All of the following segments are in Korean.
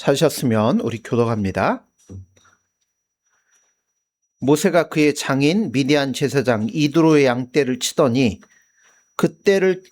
찾으셨으면 우리 교독합니다. 모세가 그의 장인 미디안 제사장 이드로의 양떼를 치더니 그 떼를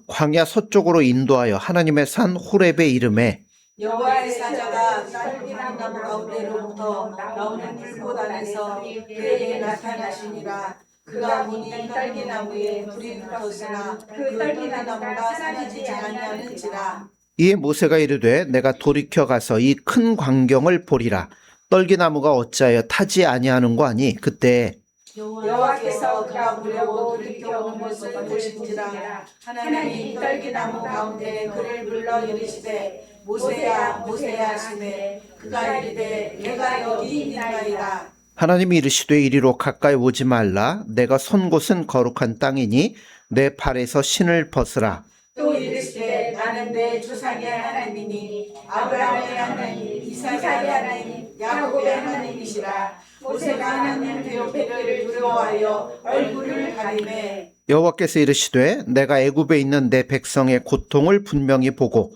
광야 서쪽으로 인도하여 하나님의 산 호렙의 이름에 여호와의 사자가 딸기나무 가운데로부터 나오는 불꽃 안에서 그에게 나타나시니라. 그가 보니 딸기나무에 불이 붙었으나 그 딸기나무가 사라지지 아니하는지라. 이에 모세가 이르되 내가 돌이켜 가서 이 큰 광경을 보리라. 떨기나무가 어찌하여 타지 아니하는고 하니 그때 여호와께서 그가 보려고 돌이켜 오는 것을 보신지라. 하나님이 떨기나무 가운데 그를 불러 이르시되 모세야 모세야 하시되 그가 이르되 내가 여기 있나이다. 하나님이 이르시되 이리로 가까이 오지 말라. 내가 선 곳은 거룩한 땅이니 내 발에서 신을 벗으라. 또 이르시되 나는 내 조상의 하나님이니 아브라함의 하나님 이삭의 하나님 야곱의 하나님이시라. 모세가 하나님 대표를 두려워하여 얼굴을 가리매 여호와께서 이르시되 내가 애굽에 있는 내 백성의 고통을 분명히 보고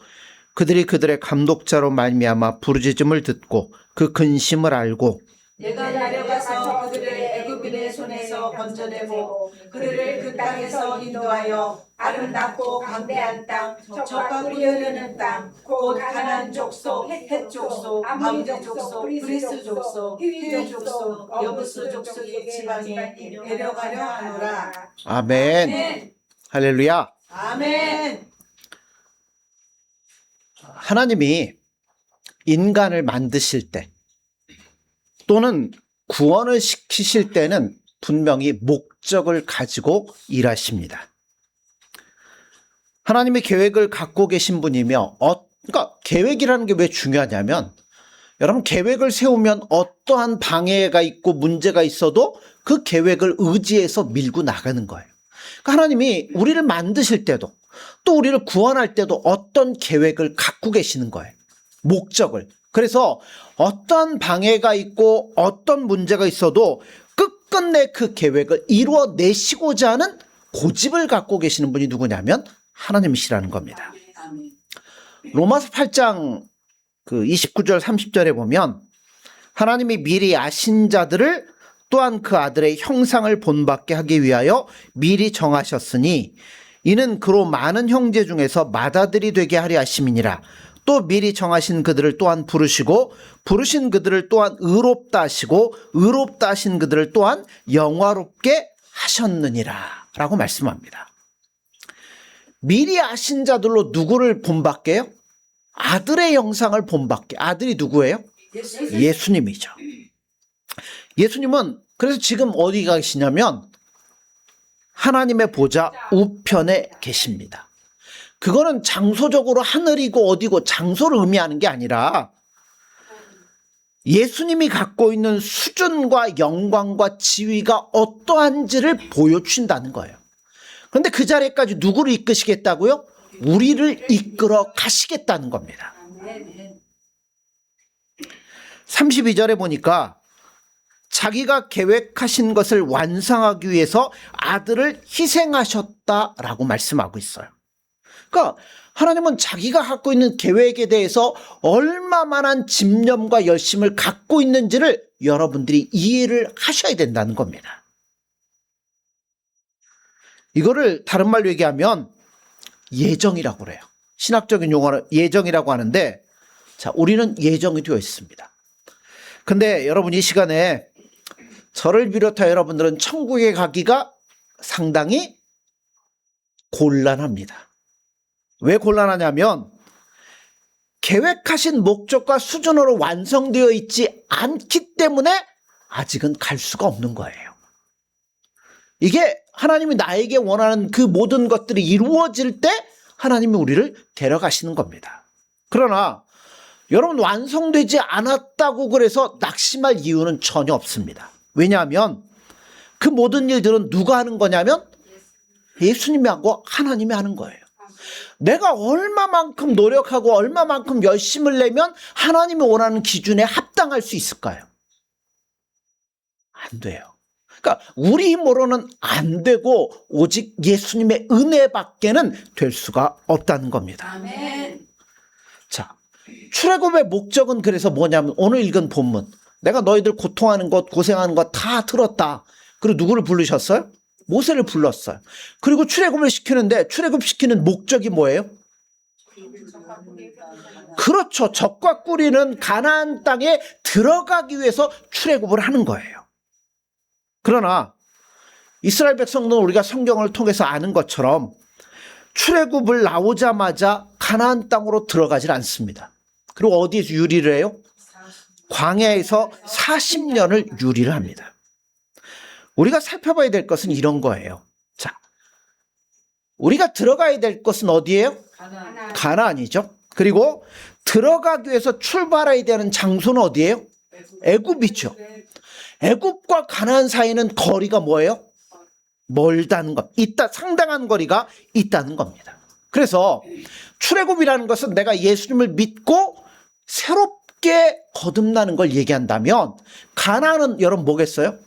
그들이 그들의 감독자로 말미암아 부르짖음을 듣고 그 근심을 알고 내가 내려가서 그들을 애굽인의 손에서 건져내고 그들을 그 땅에서 인도하여 아름답고 광대한 땅, 젖과 꿀이 흐르는 땅, 곧 가나안 족속, 헷 족속, 아모리 족속, 브리스 족속, 히위 족속, 여부스 족속의 지방에 데려가려 하노라. 아멘. 아멘. 할렐루야. 아멘. 하나님이 인간을 만드실 때 또는 구원을 시키실 때는 분명히 목적을 가지고 일하십니다. 하나님의 계획을 갖고 계신 분이며 그러니까 계획이라는 게 왜 중요하냐면 여러분 계획을 세우면 어떠한 방해가 있고 문제가 있어도 그 계획을 의지해서 밀고 나가는 거예요. 그러니까 하나님이 우리를 만드실 때도 또 우리를 구원할 때도 어떤 계획을 갖고 계시는 거예요. 목적을. 그래서 어떤 방해가 있고 어떤 문제가 있어도 끝끝내 그 계획을 이루어내시고자 하는 고집을 갖고 계시는 분이 누구냐면 하나님이시라는 겁니다. 로마서 8장 29절 30절에 보면 하나님이 미리 아신 자들을 또한 그 아들의 형상을 본받게 하기 위하여 미리 정하셨으니 이는 그로 많은 형제 중에서 맏아들이 되게 하려 하심이니라. 또 미리 정하신 그들을 또한 부르시고 부르신 그들을 또한 의롭다 하시고 의롭다 하신 그들을 또한 영화롭게 하셨느니라 라고 말씀합니다. 미리 아신 자들로 누구를 본받게 해요? 아들의 형상을 본받게. 아들이 누구예요? 예수님이죠. 예수님은 그래서 지금 어디 계시냐면 하나님의 보좌 우편에 계십니다. 그거는 장소적으로 하늘이고 어디고 장소를 의미하는 게 아니라 예수님이 갖고 있는 수준과 영광과 지위가 어떠한지를 보여주신다는 거예요. 그런데 그 자리까지 누구를 이끄시겠다고요? 우리를 이끌어 가시겠다는 겁니다. 32절에 보니까 자기가 계획하신 것을 완성하기 위해서 아들을 희생하셨다라고 말씀하고 있어요. 그러니까 하나님은 자기가 갖고 있는 계획에 대해서 얼마만한 집념과 열심을 갖고 있는지를 여러분들이 이해를 하셔야 된다는 겁니다. 이거를 다른 말로 얘기하면 예정이라고 그래요. 신학적인 용어는 예정이라고 하는데 자, 우리는 예정이 되어 있습니다. 근데 여러분 이 시간에 저를 비롯하여 여러분들은 천국에 가기가 상당히 곤란합니다. 왜 곤란하냐면 계획하신 목적과 수준으로 완성되어 있지 않기 때문에 아직은 갈 수가 없는 거예요. 이게 하나님이 나에게 원하는 그 모든 것들이 이루어질 때 하나님이 우리를 데려가시는 겁니다. 그러나 여러분 완성되지 않았다고 그래서 낙심할 이유는 전혀 없습니다. 왜냐하면 그 모든 일들은 누가 하는 거냐면 예수님이 하고 하나님이 하는 거예요. 내가 얼마만큼 노력하고 얼마만큼 열심을 내면 하나님이 원하는 기준에 합당할 수 있을까요? 안 돼요. 그러니까 우리 힘으로는 안 되고 오직 예수님의 은혜밖에는 될 수가 없다는 겁니다. 아멘. 자, 출애굽의 목적은 그래서 뭐냐면 오늘 읽은 본문, 내가 너희들 고통하는 것 고생하는 것 다 들었다. 그리고 누구를 부르셨어요? 모세를 불렀어요. 그리고 출애굽을 시키는데 출애굽 시키는 목적이 뭐예요? 그렇죠. 적과 꿀이는 가나안 땅에 들어가기 위해서 출애굽을 하는 거예요. 그러나 이스라엘 백성들은 우리가 성경을 통해서 아는 것처럼 출애굽을 나오자마자 가나안 땅으로 들어가질 않습니다. 그리고 어디에서 유리를 해요? 광야에서 40년을 유리를 합니다. 우리가 살펴봐야 될 것은 이런 거예요. 자, 우리가 들어가야 될 것은 어디예요? 가나안이죠. 그리고 들어가기 위해서 출발해야 되는 장소는 어디예요? 애굽이죠. 애굽과 가나안 사이는 거리가 뭐예요? 멀다는 것, 상당한 거리가 있다는 겁니다. 그래서 출애굽이라는 것은 내가 예수님을 믿고 새롭게 거듭나는 걸 얘기한다면, 가나안은 여러분 뭐겠어요?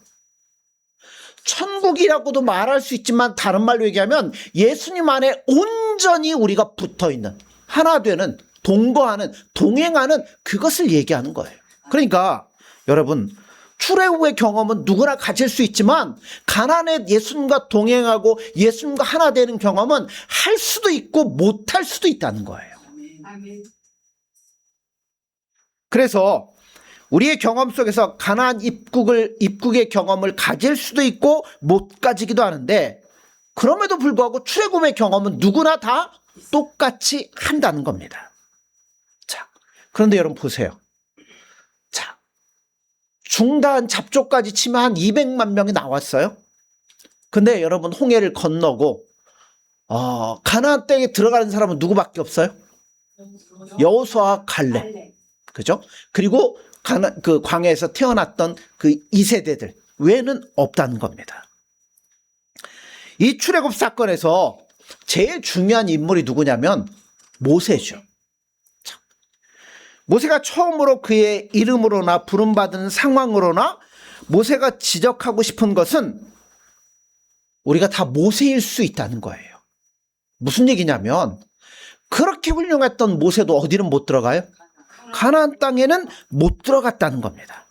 천국이라고도 말할 수 있지만 다른 말로 얘기하면 예수님 안에 온전히 우리가 붙어있는, 하나 되는, 동거하는, 동행하는 그것을 얘기하는 거예요. 그러니까 여러분, 출애굽의 경험은 누구나 가질 수 있지만 가나안에 예수님과 동행하고 예수님과 하나 되는 경험은 할 수도 있고 못할 수도 있다는 거예요. 그래서 우리의 경험 속에서 가나안 입국의 경험을 가질 수도 있고 못 가지기도 하는데, 그럼에도 불구하고 출애굽의 경험은 누구나 다 똑같이 한다는 겁니다. 자, 그런데 여러분 보세요. 자, 중단 잡초까지 치면 한 200만 명이 나왔어요. 근데 여러분 홍해를 건너고 가나안 땅에 들어가는 사람은 누구밖에 없어요? 여호수아와 갈렙. 그죠? 그리고 그 광야에서 태어났던 그 2세대들 외에는 없다는 겁니다. 이 출애굽 사건에서 제일 중요한 인물이 누구냐면 모세죠. 모세가 처음으로 그의 이름으로나 부름받은 상황으로나 모세가 지적하고 싶은 것은 우리가 다 모세일 수 있다는 거예요. 무슨 얘기냐면 그렇게 훌륭했던 모세도 어디는 못 들어가요? 가나안 땅에는 못 들어갔다는 겁니다.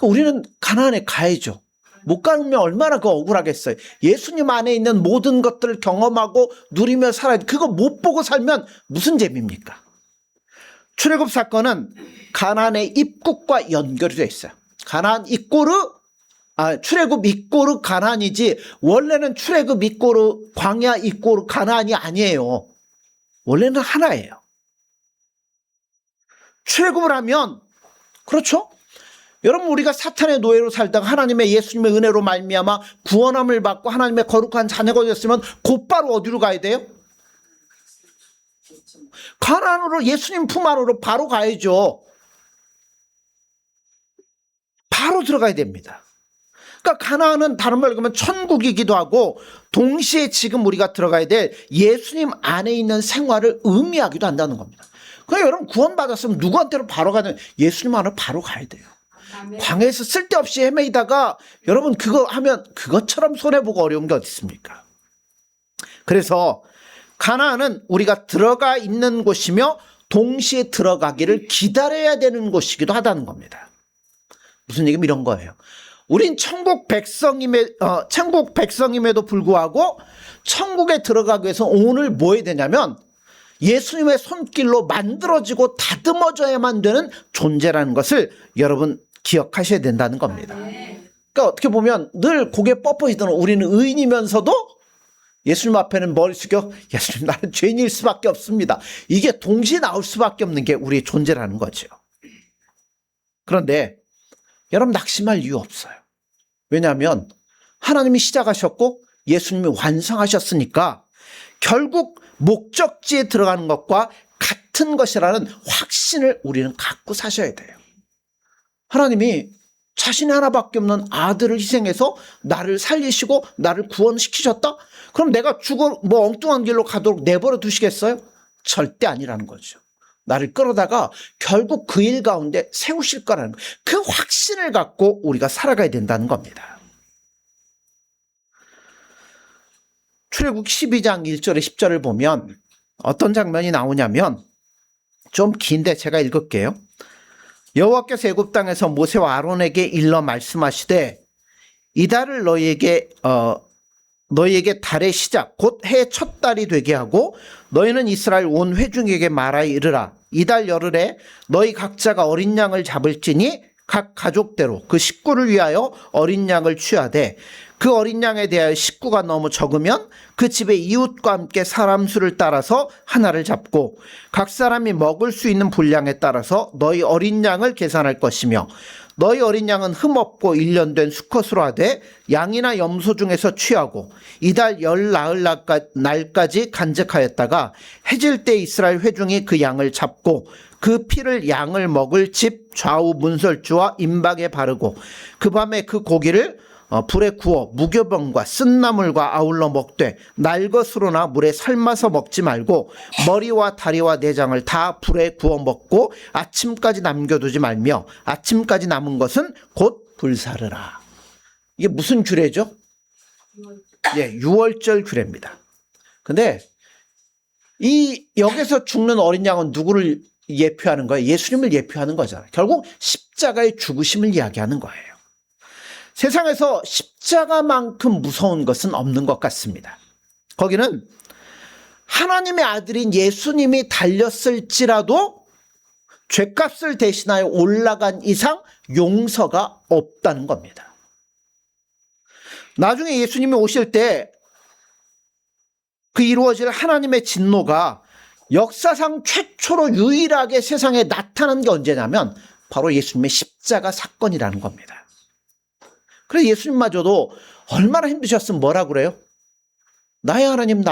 우리는 가나안에 가야죠. 못 가면 얼마나 그 억울하겠어요. 예수님 안에 있는 모든 것들을 경험하고 누리며 살아야 돼. 그거 못 보고 살면 무슨 재미입니까? 출애굽 사건은 가나안의 입국과 연결이 되어 있어요. 출애굽 이꼬르 가나안이지 원래는 출애굽 이꼬르 광야 이꼬르 가나안이 아니에요. 원래는 하나예요. 출애굽을 하면, 그렇죠? 여러분, 우리가 사탄의 노예로 살다가 하나님의 예수님의 은혜로 말미암아 구원함을 받고 하나님의 거룩한 자녀가 되었으면 곧바로 어디로 가야 돼요? 가나안으로, 예수님 품 안으로 바로 가야죠. 바로 들어가야 됩니다. 그러니까 가나안은 다른 말로 하면 천국이기도 하고 동시에 지금 우리가 들어가야 될 예수님 안에 있는 생활을 의미하기도 한다는 겁니다. 그러니까 여러분 구원받았으면 누구한테로 바로 가는, 예수님 안으로 바로 가야 돼요. 광야에서 쓸데없이 헤매이다가 여러분 그거 하면 그것처럼 손해보고 어려운 게 어디 있습니까? 그래서 가나안은 우리가 들어가 있는 곳이며 동시에 들어가기를 기다려야 되는 곳이기도 하다는 겁니다. 무슨 얘기면 이런 거예요. 우린 천국 백성임에도 불구하고 천국에 들어가기 위해서 오늘 뭐 해야 되냐면 예수님의 손길로 만들어지고 다듬어져야만 되는 존재라는 것을 여러분 기억하셔야 된다는 겁니다. 그러니까 어떻게 보면 늘 고개 뻣뻣이던 우리는 의인이면서도 예수님 앞에는 머리 숙여, 예수님 나는 죄인일 수밖에 없습니다. 이게 동시에 나올 수밖에 없는 게 우리의 존재라는 거죠. 그런데 여러분 낙심할 이유 없어요. 왜냐하면 하나님이 시작하셨고 예수님이 완성하셨으니까 결국 목적지에 들어가는 것과 같은 것이라는 확신을 우리는 갖고 사셔야 돼요. 하나님이 자신이 하나밖에 없는 아들을 희생해서 나를 살리시고 나를 구원시키셨다? 그럼 내가 엉뚱한 길로 가도록 내버려 두시겠어요? 절대 아니라는 거죠. 나를 끌어다가 결국 그 일 가운데 세우실 거라는 거예요. 그 확신을 갖고 우리가 살아가야 된다는 겁니다. 출애굽 12장 1절에 10절을 보면 어떤 장면이 나오냐면 좀 긴데 제가 읽을게요. 여호와께서 애굽 땅에서 모세와 아론에게 일러 말씀하시되 이달을 너희에게 달의 시작 곧 해의 첫 달이 되게 하고 너희는 이스라엘 온 회중에게 말하여 이르라. 이달 열흘에 너희 각자가 어린 양을 잡을지니 각 가족대로 그 식구를 위하여 어린 양을 취하되 그 어린 양에 대하여 식구가 너무 적으면 그 집의 이웃과 함께 사람 수를 따라서 하나를 잡고 각 사람이 먹을 수 있는 분량에 따라서 너희 어린 양을 계산할 것이며 너희 어린 양은 흠없고 1년 된 수컷으로 하되 양이나 염소 중에서 취하고 이달 열 나흘 날까지 간직하였다가 해질 때 이스라엘 회중이 그 양을 잡고 그 피를 양을 먹을 집 좌우 문설주와 임박에 바르고 그 밤에 그 고기를 불에 구워 무교병과 쓴나물과 아울러 먹되 날 것으로나 물에 삶아서 먹지 말고 머리와 다리와 내장을 다 불에 구워 먹고 아침까지 남겨두지 말며 아침까지 남은 것은 곧 불사르라. 이게 무슨 규례죠? 예, 유월절 규례입니다. 근데 이 여기서 죽는 어린 양은 누구를 예표하는 거예요? 예수님을 예표하는 거잖아요. 결국 십자가의 죽으심을 이야기하는 거예요. 세상에서 십자가만큼 무서운 것은 없는 것 같습니다. 거기는 하나님의 아들인 예수님이 달렸을지라도 죄값을 대신하여 올라간 이상 용서가 없다는 겁니다. 나중에 예수님이 오실 때 그 이루어질 하나님의 진노가 역사상 최초로 유일하게 세상에 나타난 게 언제냐면 바로 예수님의 십자가 사건이라는 겁니다. 그래서 예수님마저도 얼마나 힘드셨으면 뭐라 그래요? 나의 하나님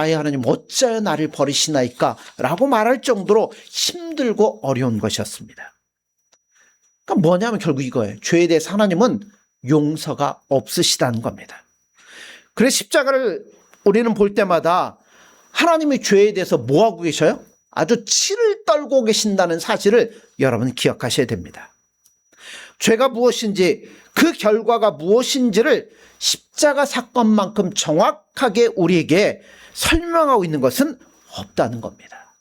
어찌하여 나를 버리시나이까? 라고 말할 정도로 힘들고 어려운 것이었습니다. 그러니까 뭐냐면 결국 이거예요. 죄에 대해서 하나님은 용서가 없으시다는 겁니다. 그래서 십자가를 우리는 볼 때마다 하나님이 죄에 대해서 뭐하고 계셔요? 아주 치를 떨고 계신다는 사실을 여러분 기억하셔야 됩니다. 죄가 무엇인지 그 결과가 무엇인지를 십자가 사건만큼 정확하게 우리에게 설명하고 있는 것은 없다는 겁니다.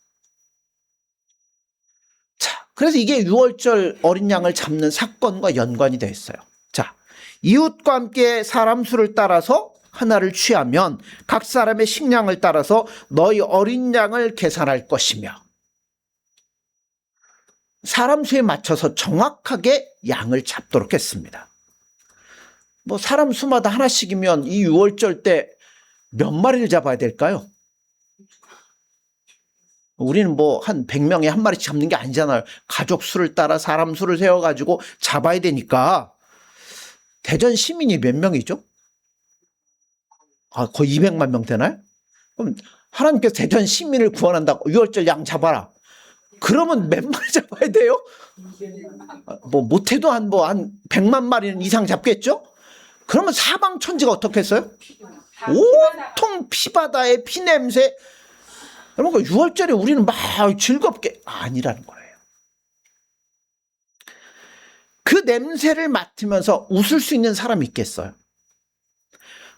자, 그래서 이게 유월절 어린 양을 잡는 사건과 연관이 되어 있어요. 자, 이웃과 함께 사람 수를 따라서 하나를 취하면 각 사람의 식량을 따라서 너희 어린 양을 계산할 것이며 사람 수에 맞춰서 정확하게 양을 잡도록 했습니다. 뭐 사람 수마다 하나씩이면 이 유월절 때 몇 마리를 잡아야 될까요? 우리는 뭐 한 100명에 한 마리씩 잡는 게 아니잖아요. 가족 수를 따라 사람 수를 세워가지고 잡아야 되니까. 대전 시민이 몇 명이죠? 거의 200만 명 되나요? 그럼 하나님께서 대전 시민을 구원한다고 유월절 양 잡아라. 그러면 몇 마리 잡아야 돼요? 뭐 못해도 한 100만 마리는 이상 잡겠죠? 그러면 사방 천지가 어떻겠어요? 온통 피바다에 피냄새. 여러분, 유월절에 우리는 막 즐겁게 아니라는 거예요. 그 냄새를 맡으면서 웃을 수 있는 사람이 있겠어요?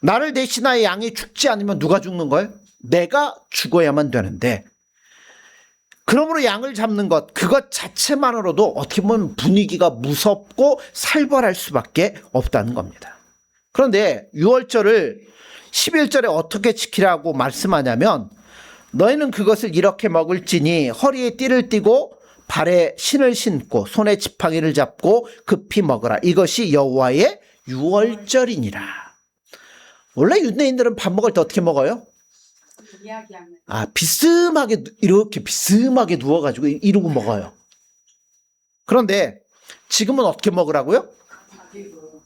나를 대신하여 양이 죽지 않으면 누가 죽는 거예요? 내가 죽어야만 되는데, 그러므로 양을 잡는 것, 그것 자체만으로도 어떻게 보면 분위기가 무섭고 살벌할 수밖에 없다는 겁니다. 그런데 유월절을 11절에 어떻게 지키라고 말씀하냐면 너희는 그것을 이렇게 먹을지니 허리에 띠를 띠고 발에 신을 신고 손에 지팡이를 잡고 급히 먹으라. 이것이 여호와의 유월절이니라. 원래 유대인들은 밥 먹을 때 어떻게 먹어요? 비스듬하게 이렇게 비스듬하게 누워가지고 이러고 먹어요. 그런데 지금은 어떻게 먹으라고요?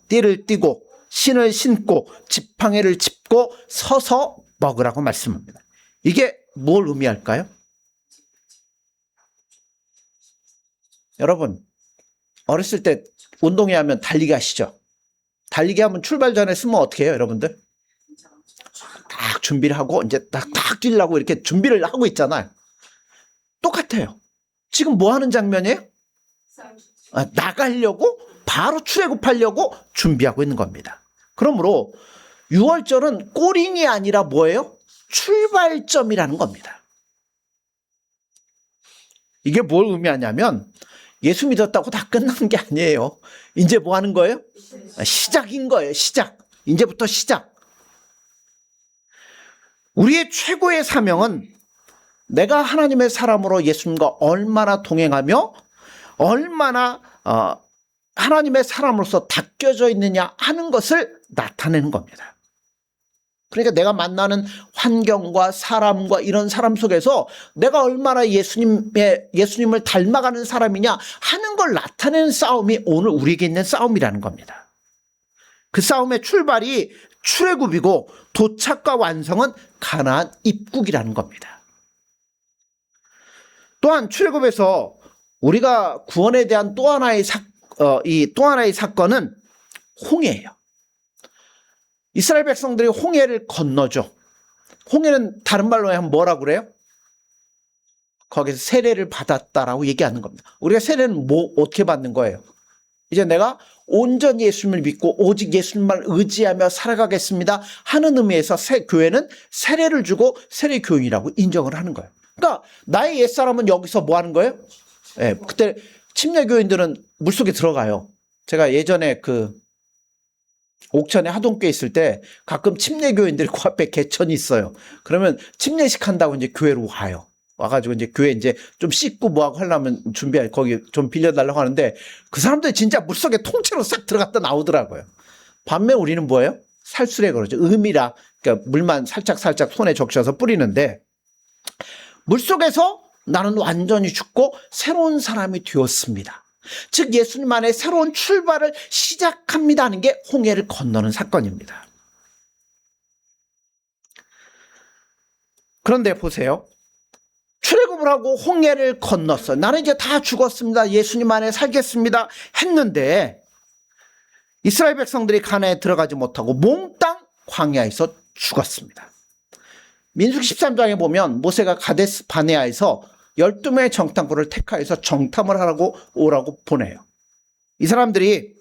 띠를 띠고 신을 신고 지팡이를 짚고 서서 먹으라고 말씀합니다. 이게 뭘 의미할까요? 여러분, 어렸을 때 운동회 하면 달리기 하시죠? 달리기 하면 출발 전에 쓰면 어떻게 해요, 여러분들? 딱 준비를 하고 이제 딱 뛰려고 이렇게 준비를 하고 있잖아요. 똑같아요. 지금 뭐 하는 장면이에요? 나가려고 바로 출애굽하려고 준비하고 있는 겁니다. 그러므로 유월절은 꼬링이 아니라 뭐예요? 출발점이라는 겁니다. 이게 뭘 의미하냐면 예수 믿었다고 다 끝난 게 아니에요. 이제 뭐 하는 거예요? 시작인 거예요. 시작. 이제부터 시작. 우리의 최고의 사명은 내가 하나님의 사람으로 예수님과 얼마나 동행하며 얼마나 하나님의 사람으로서 닦여져 있느냐 하는 것을 나타내는 겁니다. 그러니까 내가 만나는 환경과 사람과 이런 사람 속에서 내가 얼마나 예수님을 닮아가는 사람이냐 하는 걸 나타내는 싸움이 오늘 우리에게 있는 싸움이라는 겁니다. 그 싸움의 출발이 출애굽이고 도착과 완성은 가나안 입국이라는 겁니다. 또한 출애굽에서 우리가 구원에 대한 또 하나의 사건은 홍해예요. 이스라엘 백성들이 홍해를 건너죠. 홍해는 다른 말로 하면 뭐라고 그래요? 거기서 세례를 받았다라고 얘기하는 겁니다. 우리가 세례는 어떻게 받는 거예요? 이제 내가 온전히 예수님을 믿고 오직 예수님만 의지하며 살아가겠습니다 하는 의미에서 교회는 세례를 주고 세례교인이라고 인정을 하는 거예요. 그러니까 나의 옛사람은 여기서 뭐 하는 거예요? 네, 그때 침례교인들은 물속에 들어가요. 제가 예전에 옥천에 하동교회 있을 때 가끔 침례교인들이 그 앞에 개천이 있어요. 그러면 침례식 한다고 이제 교회로 와요. 와가지고 이제 교회 이제 좀 씻고 뭐하고 하려면 거기 좀 빌려달라고 하는데 그 사람들이 진짜 물속에 통째로 싹 들어갔다 나오더라고요. 반면 우리는 뭐예요? 살수레 그러죠. 음이라, 그러니까 물만 살짝 손에 적셔서 뿌리는데 물속에서 나는 완전히 죽고 새로운 사람이 되었습니다. 즉 예수님 안에 새로운 출발을 시작합니다 하는 게 홍해를 건너는 사건입니다. 그런데 보세요. 출애굽을 하고 홍해를 건넜어요. 나는 이제 다 죽었습니다. 예수님 안에 살겠습니다 했는데 이스라엘 백성들이 가나안에 들어가지 못하고 몽땅 광야에서 죽었습니다. 민수기 13장에 보면 모세가 가데스 바네아에서 12명의 정탐꾼을 택하여서 정탐을 하라고 오라고 보내요. 이 사람들이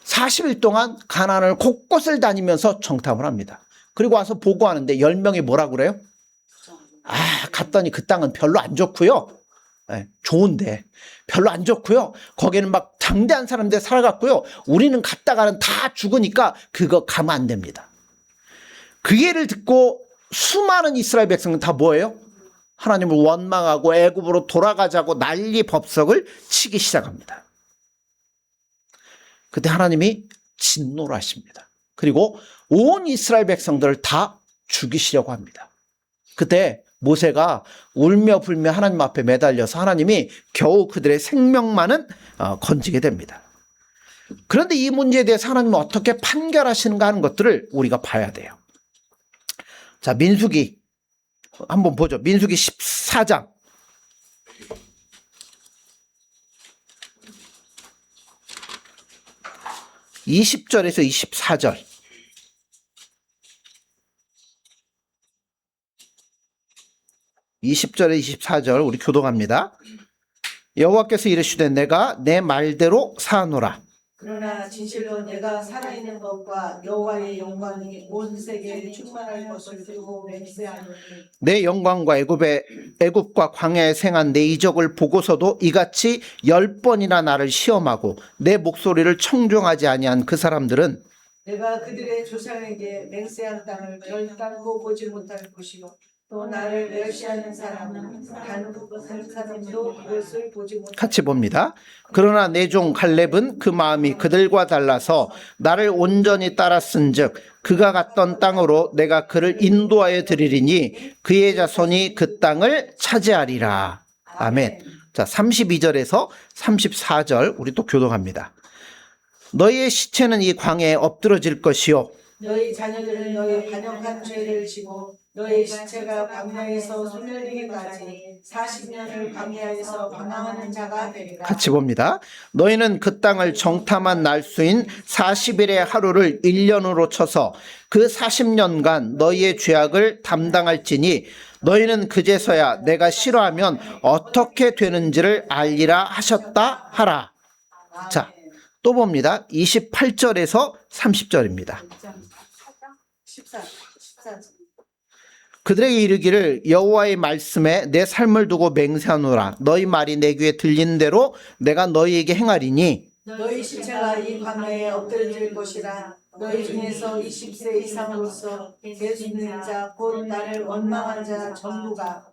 40일 동안 가나안을 곳곳을 다니면서 정탐을 합니다. 그리고 와서 보고하는데 10명이 뭐라고 그래요? 갔더니 그 땅은 별로 안 좋고요. 좋은데 별로 안 좋고요. 거기는 막 장대한 사람들 살아갔고요. 우리는 갔다가는 다 죽으니까 그거 가면 안 됩니다. 그 예를 듣고 수많은 이스라엘 백성은 다 뭐예요? 하나님을 원망하고 애굽으로 돌아가자고 난리 법석을 치기 시작합니다. 그때 하나님이 진노를 하십니다. 그리고 온 이스라엘 백성들을 다 죽이시려고 합니다. 그때 모세가 울며 불며 하나님 앞에 매달려서 하나님이 겨우 그들의 생명만은 건지게 됩니다. 그런데 이 문제에 대해서 하나님은 어떻게 판결하시는가 하는 것들을 우리가 봐야 돼요. 자, 민수기 한번 보죠. 민수기 14장 20절에서 24절. (20절에) 24절 우리 교독합니다. 여호와께서 이르시되 내가 내 말대로 사노라. 그러나 진실로 내가 살아있는 것과 여호와의 영광이 온 세계에 충만할 것을 두고 맹세하노니 내 영광과 애굽과 광야에 생한 내 이적을 보고서도 이같이 10번이나 나를 시험하고 내 목소리를 청종하지 아니한 그 사람들은 내가 그들의 조상에게 맹세한 땅을 결단코 보지 못할 것이요 또 나를 멸시하는 사람은 단 한 사람도 그것을 보지 못할 같이 봅니다. 그러나 내 종 갈렙은 그 마음이 그들과 달라서 나를 온전히 따랐은즉 그가 갔던 땅으로 내가 그를 인도하여 드리리니 그의 자손이 그 땅을 차지하리라. 아멘. 자, 32절에서 34절 우리 또 교독합니다. 너희의 시체는 이 광야에 엎드러질 것이요 너희 자녀들은 너희 반역한 죄를 지고 너희 시체가 광야에서 소멸되기까지 40년을 광야에서 방황하는 자가 되리라. 같이 봅니다. 너희는 그 땅을 정탐한 날수인 40일의 하루를 1년으로 쳐서 그 40년간 너희의 죄악을 담당할지니 너희는 그제서야 내가 싫어하면 어떻게 되는지를 알리라 하셨다 하라. 자, 또 봅니다. 28절에서 30절입니다. 14절. 그들에게 이르기를 여호와의 말씀에 내 삶을 두고 맹세하노라. 너희 말이 내 귀에 들리는 대로 내가 너희에게 행하리니 너희 시체가 이 광야에 엎드려질 것이라. 너희 중에서 20세 이상으로서 예수 믿는 자 곧 나를 원망한 자 전부가.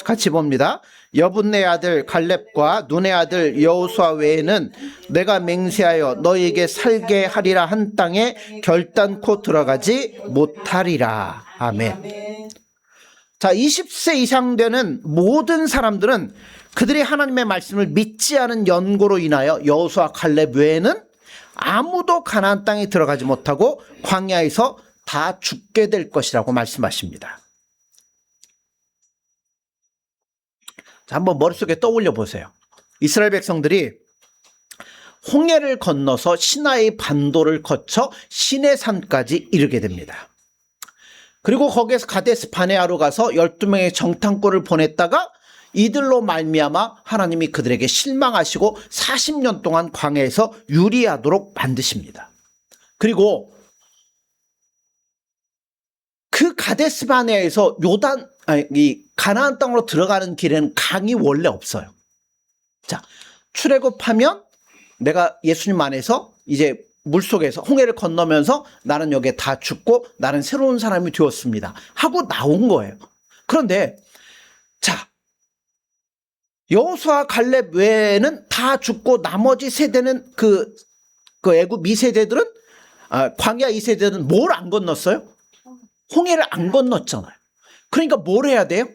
같이 봅니다. 여분네 아들 갈렙과 눈의 아들 여호수아 외에는 내가 맹세하여 너희에게 살게 하리라 한 땅에 결단코 들어가지 못하리라. 아멘. 아멘. 자, 20세 이상 되는 모든 사람들은 그들이 하나님의 말씀을 믿지 않은 연고로 인하여 여호수아 갈렙 외에는 아무도 가나안 땅에 들어가지 못하고 광야에서 다 죽게 될 것이라고 말씀하십니다. 자, 한번 머릿속에 떠올려 보세요. 이스라엘 백성들이 홍해를 건너서 시나이 반도를 거쳐 시내산까지 이르게 됩니다. 그리고 거기에서 가데스 바네아로 가서 12명의 정탐꾼을 보냈다가 이들로 말미암아 하나님이 그들에게 실망하시고 40년 동안 광야에서 유리하도록 만드십니다. 그리고 그 가데스 바네아에서 이 가나안 땅으로 들어가는 길에는 강이 원래 없어요. 자, 출애굽하면 내가 예수님 안에서 이제 물속에서 홍해를 건너면서 나는 여기에 다 죽고 나는 새로운 사람이 되었습니다 하고 나온 거예요. 그런데 자, 여호수아 갈렙 외에는 다 죽고 나머지 세대는 그 애굽 2세대들은 광야 2세대들은 뭘 안 건넜어요? 홍해를 안 건넜잖아요. 그러니까 뭘 해야 돼요?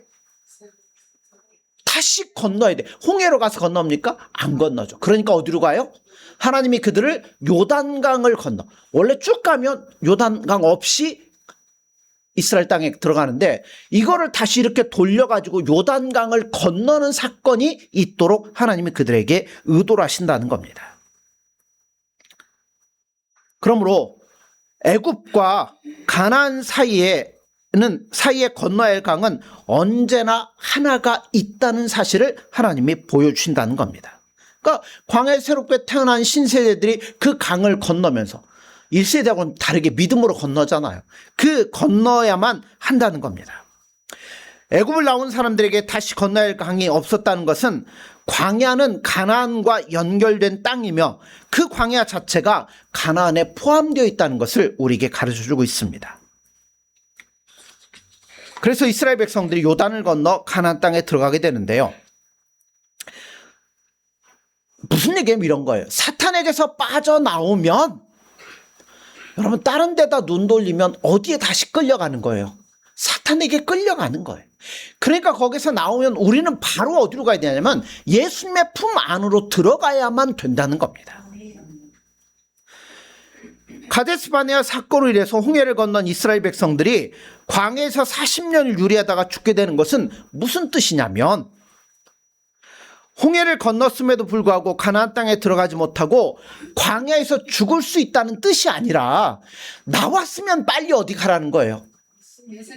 다시 건너야 돼. 홍해로 가서 건넙니까? 안 건너죠. 그러니까 어디로 가요? 하나님이 그들을 요단강을 건너. 원래 쭉 가면 요단강 없이 이스라엘 땅에 들어가는데 이거를 다시 이렇게 돌려가지고 요단강을 건너는 사건이 있도록 하나님이 그들에게 의도를 하신다는 겁니다. 그러므로 애굽과 가나안 사이에 건너야 할 강은 언제나 하나가 있다는 사실을 하나님이 보여주신다는 겁니다. 그러니까 광야에 새롭게 태어난 신세대들이 그 강을 건너면서 1세대하고는 다르게 믿음으로 건너잖아요. 그 건너야만 한다는 겁니다. 애굽을 나온 사람들에게 다시 건너야 할 강이 없었다는 것은 광야는 가나안과 연결된 땅이며 그 광야 자체가 가나안에 포함되어 있다는 것을 우리에게 가르쳐주고 있습니다. 그래서 이스라엘 백성들이 요단을 건너 가나안 땅에 들어가게 되는데요. 무슨 얘기예요? 이런 거예요. 사탄에게서 빠져나오면 여러분 다른 데다 눈 돌리면 어디에 다시 끌려가는 거예요? 사탄에게 끌려가는 거예요. 그러니까 거기서 나오면 우리는 바로 어디로 가야 되냐면 예수님의 품 안으로 들어가야만 된다는 겁니다. 가데스 바네아 사건으로 인해서 홍해를 건넌 이스라엘 백성들이 광야에서 40년을 유리하다가 죽게 되는 것은 무슨 뜻이냐면 홍해를 건넜음에도 불구하고 가나안 땅에 들어가지 못하고 광야에서 죽을 수 있다는 뜻이 아니라 나왔으면 빨리 어디 가라는 거예요.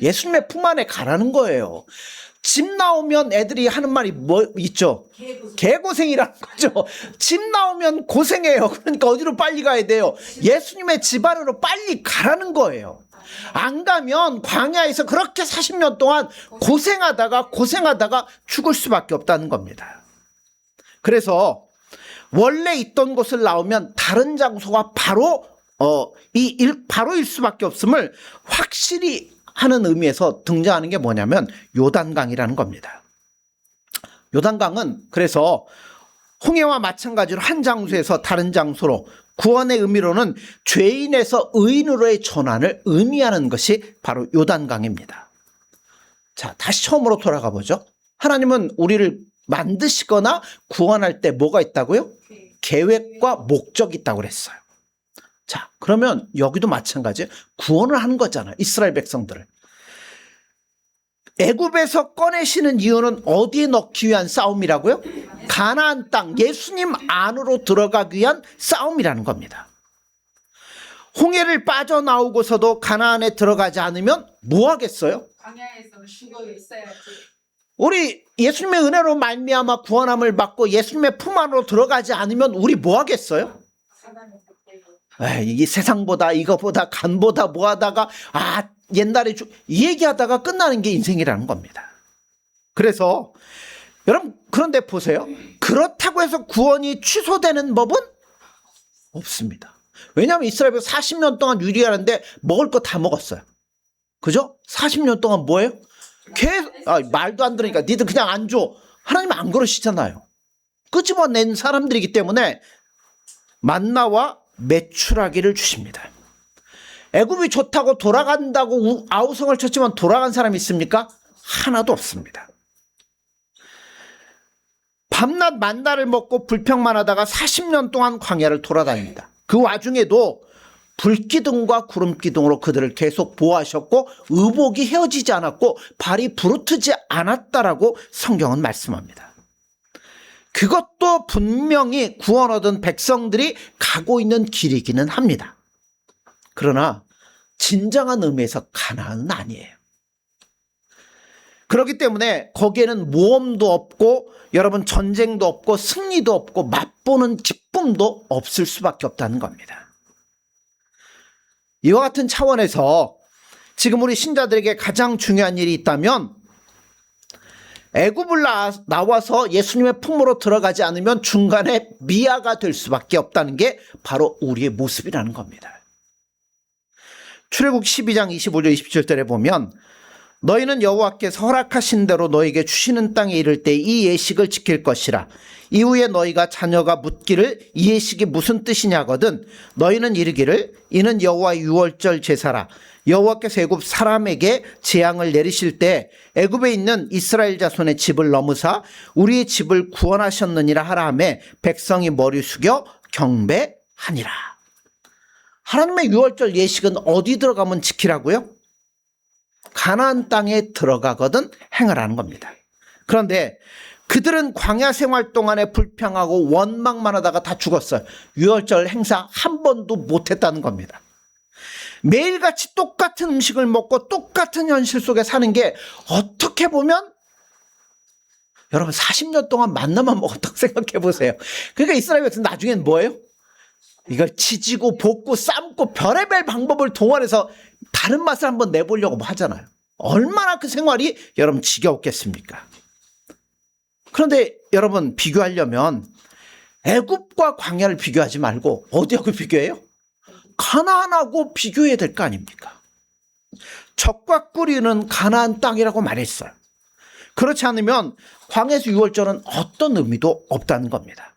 예수님의 품 안에 가라는 거예요. 집 나오면 애들이 하는 말이 뭐 있죠? 개고생이라는 거죠. 집 나오면 고생해요. 그러니까 어디로 빨리 가야 돼요? 예수님의 집 안으로 빨리 가라는 거예요. 안 가면 광야에서 그렇게 40년 동안 고생하다가 죽을 수밖에 없다는 겁니다. 그래서 원래 있던 곳을 나오면 다른 장소가 바로일 수밖에 없음을 확실히 하는 의미에서 등장하는 게 뭐냐면 요단강이라는 겁니다. 요단강은 그래서 홍해와 마찬가지로 한 장소에서 다른 장소로 구원의 의미로는 죄인에서 의인으로의 전환을 의미하는 것이 바로 요단강입니다. 자, 다시 처음으로 돌아가 보죠. 하나님은 우리를 만드시거나 구원할 때 뭐가 있다고요? 계획과 목적이 있다고 그랬어요. 자, 그러면 여기도 마찬가지예요. 구원을 하는 거잖아요. 이스라엘 백성들을. 애굽에서 꺼내시는 이유는 어디에 넣기 위한 싸움이라고요? 가나안 땅, 예수님 안으로 들어가기 위한 싸움이라는 겁니다. 홍해를 빠져나오고서도 가나안에 들어가지 않으면 뭐 하겠어요? 광야에서 죽어 있어야지. 우리 예수님의 은혜로 말미암아 구원함을 받고 예수님의 품 안으로 들어가지 않으면 우리 뭐 하겠어요? 이게 세상보다 이거보다 간보다 뭐 하다가 옛날에 이 얘기하다가 끝나는 게 인생이라는 겁니다. 그래서 여러분 그런데 보세요. 그렇다고 해서 구원이 취소되는 법은 없습니다. 왜냐하면 이스라엘이 40년 동안 유리하는데 먹을 거 다 먹었어요. 그죠? 40년 동안 뭐예요? 계속 말도 안 들으니까 니들 그냥 안 줘. 하나님 안 그러시잖아요. 끄집어낸 사람들이기 때문에 만나와 메추라기를 주십니다. 애굽이 좋다고 돌아간다고 아우성을 쳤지만 돌아간 사람이 있습니까? 하나도 없습니다. 밤낮 만나를 먹고 불평만 하다가 40년 동안 광야를 돌아다닙니다. 그 와중에도 불기둥과 구름기둥으로 그들을 계속 보호하셨고 의복이 헤어지지 않았고 발이 부르트지 않았다라고 성경은 말씀합니다. 그것도 분명히 구원 얻은 백성들이 가고 있는 길이기는 합니다. 그러나 진정한 의미에서 가나안은 아니에요. 그렇기 때문에 거기에는 모험도 없고 여러분 전쟁도 없고 승리도 없고 맛보는 기쁨도 없을 수밖에 없다는 겁니다. 이와 같은 차원에서 지금 우리 신자들에게 가장 중요한 일이 있다면 애굽을 나와서 예수님의 품으로 들어가지 않으면 중간에 미아가 될 수밖에 없다는 게 바로 우리의 모습이라는 겁니다. 출애굽 12장 25절 27절에 보면 너희는 여호와께서 허락하신 대로 너희에게 주시는 땅에 이를 때 이 예식을 지킬 것이라. 이후에 너희가 자녀가 묻기를 이 예식이 무슨 뜻이냐거든 너희는 이르기를 이는 여호와의 유월절 제사라. 여호와께서 애굽 사람에게 재앙을 내리실 때 애굽에 있는 이스라엘 자손의 집을 넘으사 우리의 집을 구원하셨느니라 하라 하매 백성이 머리 숙여 경배하니라. 하나님의 유월절 예식은 어디 들어가면 지키라고요? 가나안 땅에 들어가거든 행하라는 겁니다. 그런데 그들은 광야 생활 동안에 불평하고 원망만 하다가 다 죽었어요. 유월절 행사 한 번도 못했다는 겁니다. 매일같이 똑같은 음식을 먹고 똑같은 현실 속에 사는 게 어떻게 보면 여러분 40년 동안 만나만 먹었다고 생각해 보세요. 그러니까 이스라엘 백성 나중엔 뭐예요? 이걸 치지고 볶고 삶고 별의별 방법을 동원해서 다른 맛을 한번 내보려고 하잖아요. 얼마나 그 생활이 여러분 지겨웠겠습니까? 그런데 여러분 비교하려면 애굽과 광야를 비교하지 말고 어디하고 비교해요? 가나안하고 비교해야 될 거 아닙니까? 젖과 꿀이는 가나안 땅이라고 말했어요. 그렇지 않으면 광야에서 유월절은 어떤 의미도 없다는 겁니다.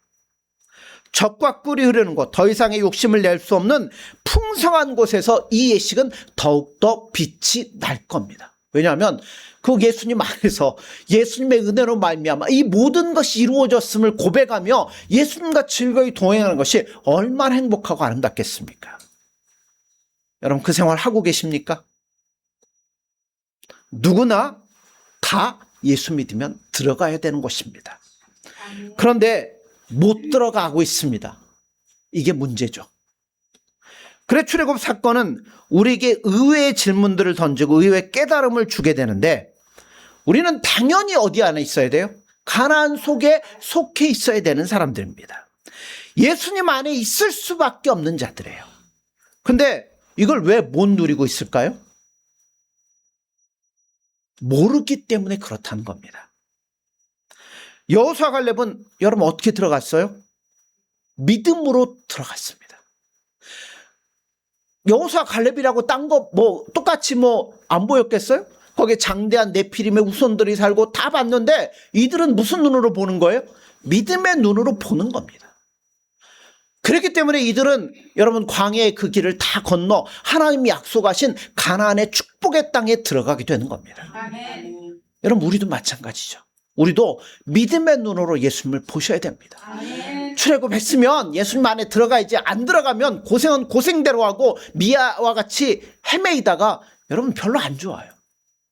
젖과 꿀이 흐르는 곳, 더 이상의 욕심을 낼 수 없는 풍성한 곳에서 이 예식은 더욱더 빛이 날 겁니다. 왜냐하면 그 예수님 안에서 예수님의 은혜로 말미암아 이 모든 것이 이루어졌음을 고백하며 예수님과 즐거이 동행하는 것이 얼마나 행복하고 아름답겠습니까? 여러분 그 생활 하고 계십니까? 누구나 다 예수 믿으면 들어가야 되는 곳입니다. 그런데 못 들어가고 있습니다. 이게 문제죠. 그래 출애굽 사건은 우리에게 의외의 질문들을 던지고 의외의 깨달음을 주게 되는데 우리는 당연히 어디 안에 있어야 돼요? 가나안 속에 속해 있어야 되는 사람들입니다. 예수님 안에 있을 수밖에 없는 자들이에요. 근데 이걸 왜 못 누리고 있을까요? 모르기 때문에 그렇다는 겁니다. 여호수아 갈렙은 여러분 어떻게 들어갔어요? 믿음으로 들어갔습니다. 여호수아 갈렙이라고 딴 거 뭐 똑같이 뭐 안 보였겠어요? 거기에 장대한 네피림의 후손들이 살고 다 봤는데 이들은 무슨 눈으로 보는 거예요? 믿음의 눈으로 보는 겁니다. 그렇기 때문에 이들은 여러분 광야의 그 길을 다 건너 하나님이 약속하신 가나안의 축복의 땅에 들어가게 되는 겁니다. 아멘. 여러분 우리도 마찬가지죠. 우리도 믿음의 눈으로 예수님을 보셔야 됩니다. 아멘. 출애굽했으면 예수님 안에 들어가야지 안 들어가면 고생은 고생대로 하고 미아와 같이 헤매이다가 여러분 별로 안 좋아요.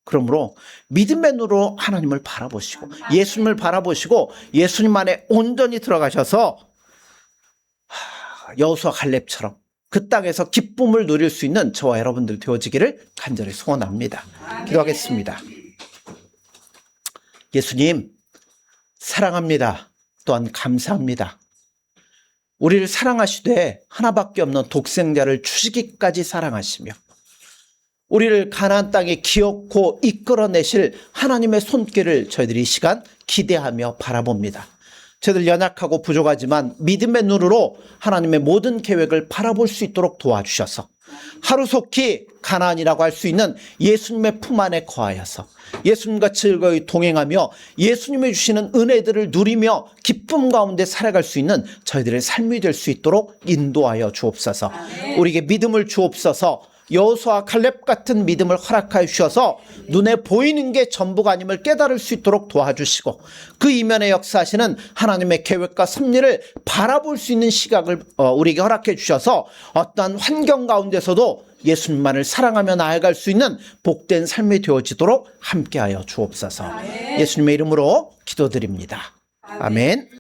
그러므로 믿음의 눈으로 하나님을 바라보시고 예수님을 바라보시고 예수님 안에 온전히 들어가셔서 여호수아 갈렙처럼 그 땅에서 기쁨을 누릴 수 있는 저와 여러분들 되어지기를 간절히 소원합니다. 기도하겠습니다. 예수님 사랑합니다. 또한 감사합니다. 우리를 사랑하시되 하나밖에 없는 독생자를 주시기까지 사랑하시며 우리를 가나안 땅에 기어코 이끌어내실 하나님의 손길을 저희들이 이 시간 기대하며 바라봅니다. 저희들 연약하고 부족하지만 믿음의 눈으로 하나님의 모든 계획을 바라볼 수 있도록 도와주셔서 하루속히 가나안이라고 할 수 있는 예수님의 품 안에 거하여서 예수님과 즐거이 동행하며 예수님이 주시는 은혜들을 누리며 기쁨 가운데 살아갈 수 있는 저희들의 삶이 될 수 있도록 인도하여 주옵소서. 우리에게 믿음을 주옵소서. 여호수아 칼렙 같은 믿음을 허락하여 주셔서 눈에 보이는 게 전부가 아님을 깨달을 수 있도록 도와주시고 그 이면에 역사하시는 하나님의 계획과 섭리를 바라볼 수 있는 시각을 우리에게 허락해 주셔서 어떠한 환경 가운데서도 예수님만을 사랑하며 나아갈 수 있는 복된 삶이 되어지도록 함께하여 주옵소서. 예수님의 이름으로 기도드립니다. 아멘.